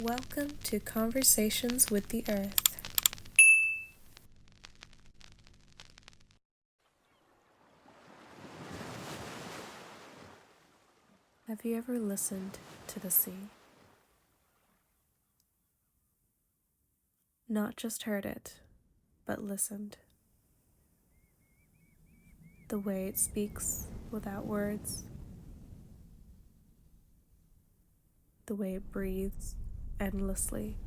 Welcome to Conversations with the Earth. Have you ever listened to the sea? Not just heard it, but listened. The way it speaks without words. The way it breathes endlessly.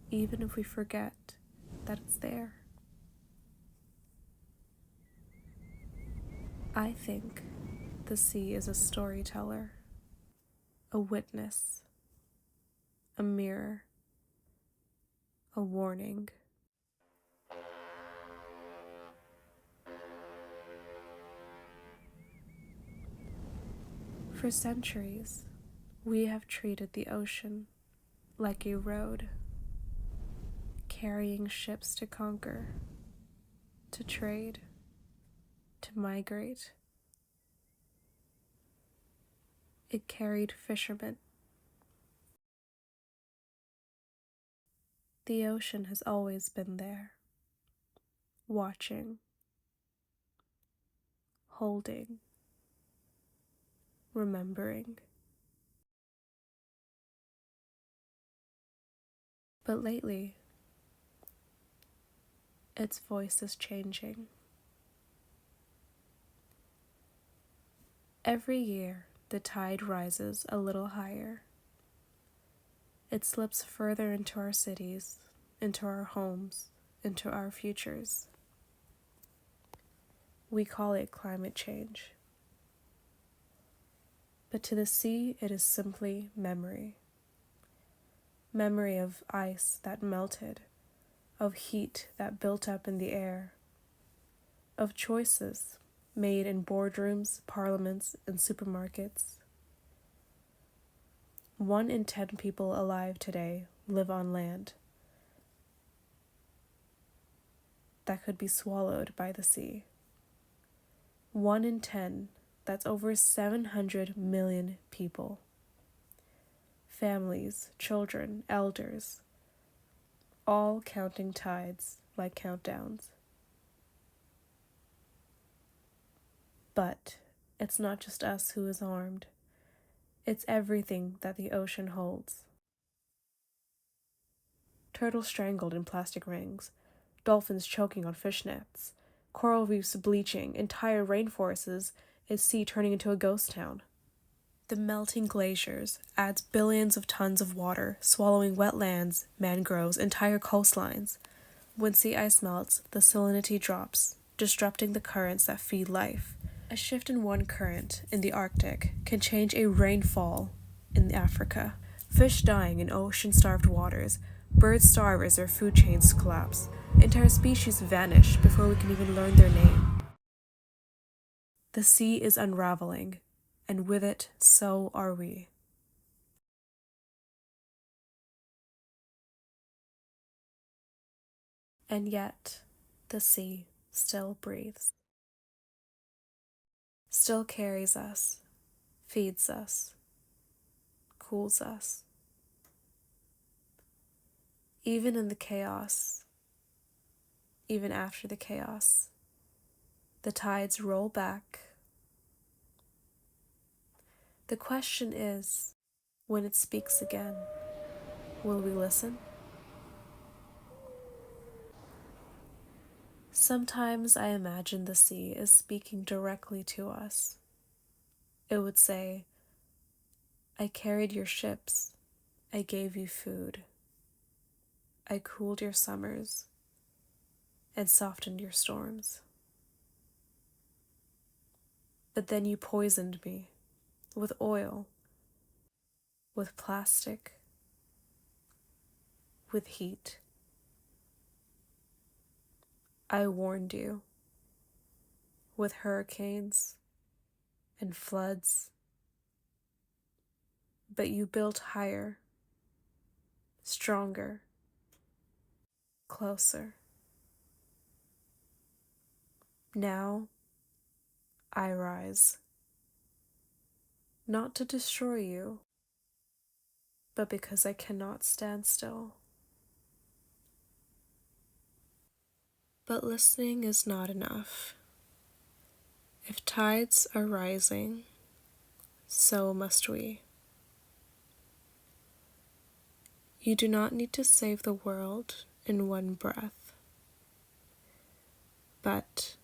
Even if we forget that it's there. I think the sea is a storyteller, a witness, a mirror, a warning. For centuries, we have treated the ocean like a road, carrying ships to conquer, to trade, to migrate. It carried fishermen. The ocean has always been there, watching, holding, remembering. But lately, its voice is changing. Every year, the tide rises a little higher. It slips further into our cities, into our homes, into our futures. We call it climate change. But to the sea, it is simply memory. Memory of ice that melted, of heat that built up in the air, of choices made in boardrooms, parliaments, and supermarkets. 1 in 10 people alive today live on land that could be swallowed by the sea. 1 in 10, that's over 700 million people. Families, children, elders, all counting tides like countdowns. But it's not just us who is armed. It's everything that the ocean holds. Turtles strangled in plastic rings, dolphins choking on fish nets, coral reefs bleaching, entire rainforests, its sea turning into a ghost town. The melting glaciers adds billions of tons of water, swallowing wetlands, mangroves, entire coastlines. When sea ice melts, the salinity drops, disrupting the currents that feed life. A shift in one current in the Arctic can change a rainfall in Africa. Fish dying in ocean-starved waters, birds starve as their food chains collapse. Entire species vanish before we can even learn their name. The sea is unraveling, and with it, so are we. And yet, the sea still breathes, still carries us, feeds us, cools us. Even in the chaos, even after the chaos, the tides roll back. The question is, when it speaks again, will we listen? Sometimes I imagine the sea is speaking directly to us. It would say, I carried your ships, I gave you food, I cooled your summers, and softened your storms. But then you poisoned me with oil, with plastic, with heat. I warned you with hurricanes and floods, but you built higher, stronger, closer. Now I rise, not to destroy you, but because I cannot stand still. But listening is not enough. If tides are rising, so must we. You do not need to save the world in one breath, but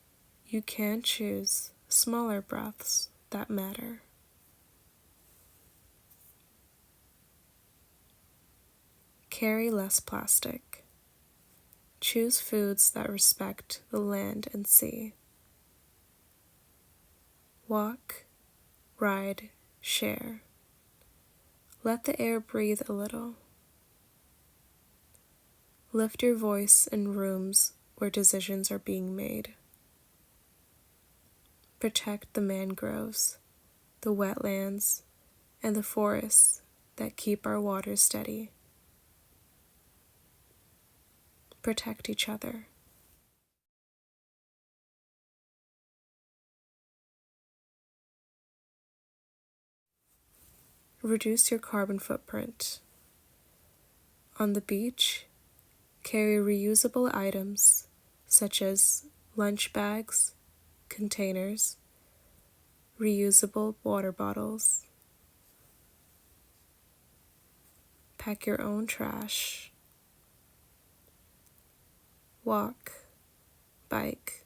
you can choose smaller breaths that matter. Carry less plastic. Choose foods that respect the land and sea. Walk, ride, share. Let the air breathe a little. Lift your voice in rooms where decisions are being made. Protect the mangroves, the wetlands, and the forests that keep our waters steady. Protect each other. Reduce your carbon footprint. On the beach, carry reusable items such as lunch bags, containers, reusable water bottles. Pack your own trash. Walk, bike,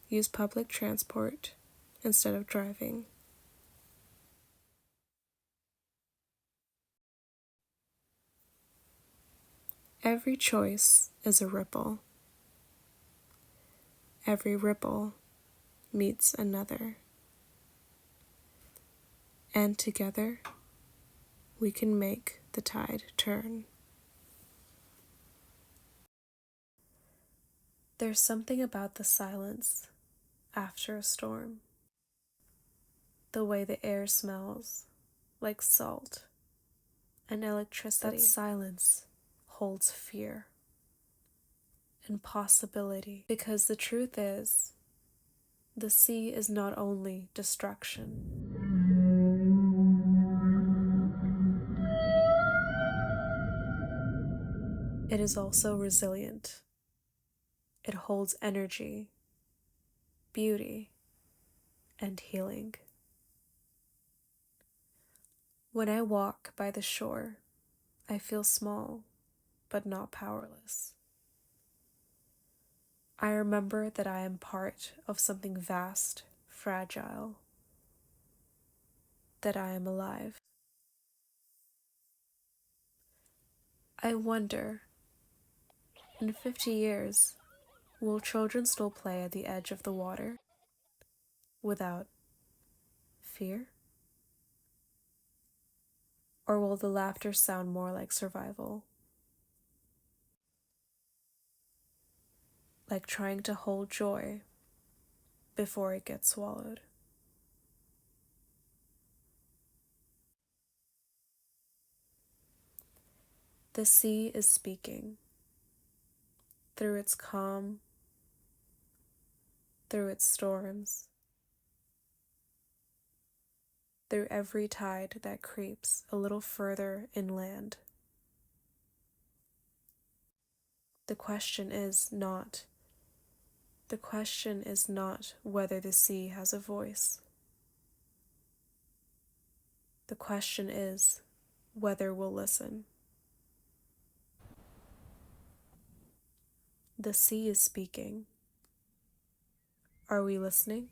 use public transport instead of driving. Every choice is a ripple. Every ripple meets another. And together, we can make the tide turn. There's something about the silence after a storm. The way the air smells like salt and electricity. That silence holds fear and possibility, because the truth is, the sea is not only destruction. It is also resilient. It holds energy, beauty, and healing. When I walk by the shore, I feel small, but not powerless. I remember that I am part of something vast, fragile, that I am alive. I wonder, in 50 years, will children still play at the edge of the water without fear? Or will the laughter sound more like survival? Like trying to hold joy before it gets swallowed. The sea is speaking through its calm, through its storms, through every tide that creeps a little further inland. The question is not whether the sea has a voice. The question is whether we'll listen. The sea is speaking. Are we listening?